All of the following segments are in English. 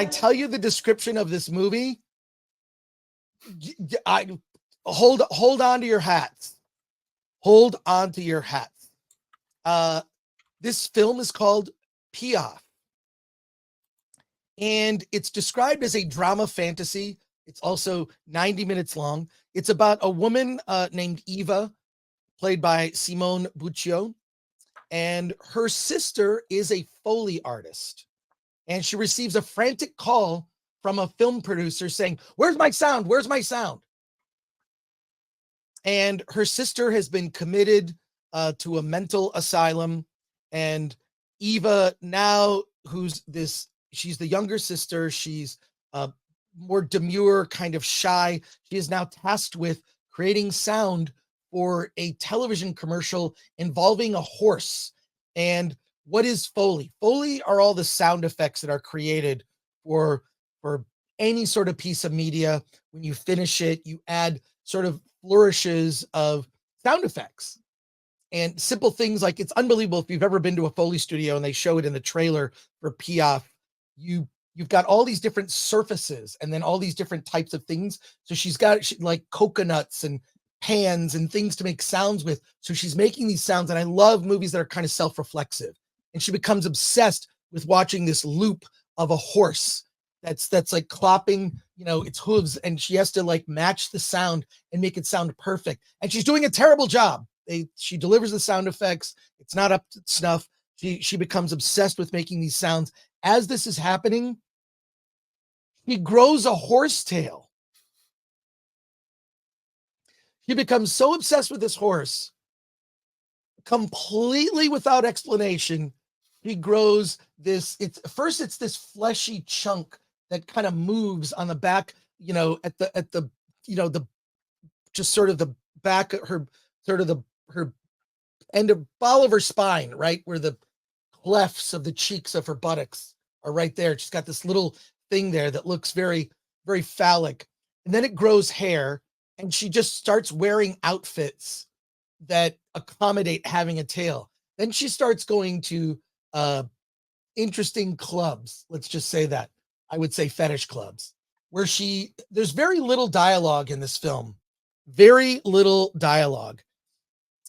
I tell you the description of this movie, I hold on to your hats. Hold on to your hats. This film is called Piaffe, and it's described as a drama fantasy. It's also 90 minutes long. It's about a woman named Eva, played by Simone Buccio, and her sister is a Foley artist. And she receives a frantic call from a film producer saying, "Where's my sound? Where's my sound?" And her sister has been committed to a mental asylum. And Eva now, she's the younger sister. She's more demure, kind of shy. She is now tasked with creating sound for a television commercial involving a horse. And what is Foley? Foley are all the sound effects that are created for any sort of piece of media. When you finish it, you add sort of flourishes of sound effects and simple things. Like, it's unbelievable if you've ever been to a Foley studio and they show it in the trailer for Piaffe. You've got all these different surfaces and then all these different types of things. So she's got like coconuts and pans and things to make sounds with. So she's making these sounds. And I love movies that are kind of self-reflexive. And she becomes obsessed with watching this loop of a horse that's like clopping, its hooves, and she has to like match the sound and make it sound perfect. And she's doing a terrible job. She delivers the sound effects. It's not up to snuff. She becomes obsessed with making these sounds. As this is happening, he grows a horsetail. She becomes so obsessed with this horse, completely without explanation. He grows this. It's this fleshy chunk that kind of moves on the back, at the just sort of the back of her, sort of her end of ball of her spine, right where the clefts of the cheeks of her buttocks are right there. She's got this little thing there that looks very, very phallic. And then it grows hair, and she just starts wearing outfits that accommodate having a tail. Then she starts going to interesting clubs. Let's just say that. I would say fetish clubs, where there's very little dialogue in this film. Very little dialogue.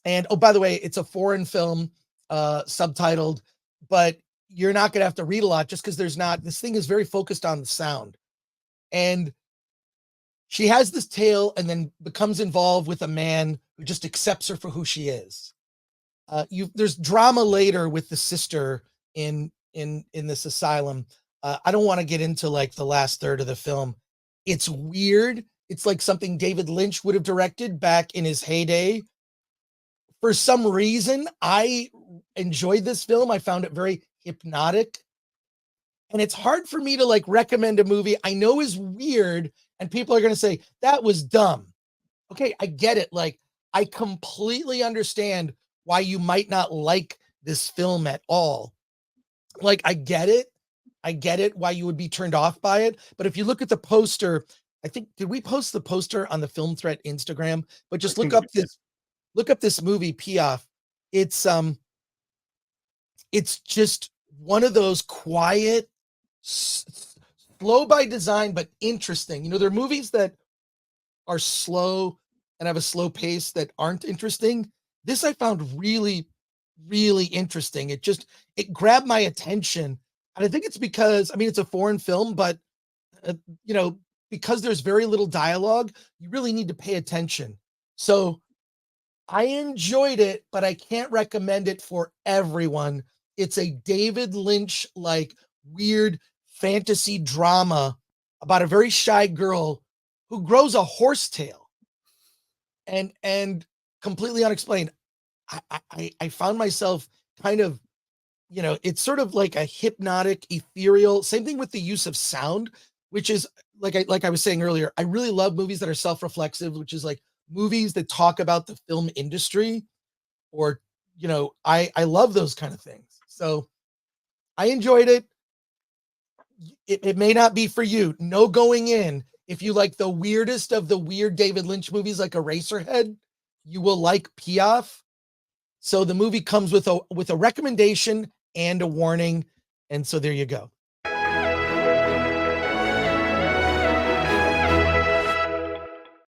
And oh, by the way, it's a foreign film, subtitled, but you're not going to have to read a lot just because this thing is very focused on the sound. And she has this tale and then becomes involved with a man who just accepts her for who she is. There's drama later with the sister in this asylum. I don't want to get into like the last third of the film. It's weird. It's like something David Lynch would have directed back in his heyday. For some reason, I enjoyed this film. I found it very hypnotic. And it's hard for me to like recommend a movie I know is weird and people are going to say that was dumb. Okay, I get it. Like, I completely understand why you might not like this film at all. Like, I get it why you would be turned off by it. But if you look at the poster, I think, did we post the poster on the Film Threat Instagram? But just look up this movie, Piaffe. It's just one of those quiet, slow by design, but interesting. There are movies that are slow and have a slow pace that aren't interesting. This I found really, really interesting. It grabbed my attention. And I think it's because, it's a foreign film, but, because there's very little dialogue, you really need to pay attention. So I enjoyed it, but I can't recommend it for everyone. It's a David Lynch, like, weird fantasy drama about a very shy girl who grows a horsetail and completely unexplained. I found myself kind of, it's sort of like a hypnotic, ethereal, same thing with the use of sound, which is like I was saying earlier, I really love movies that are self-reflexive, which is like movies that talk about the film industry, or, I love those kind of things. So I enjoyed it. It may not be for you. No going in. If you like the weirdest of the weird David Lynch movies, like Eraserhead, you will like Piaffe. So the movie comes with a recommendation and a warning. And so there you go.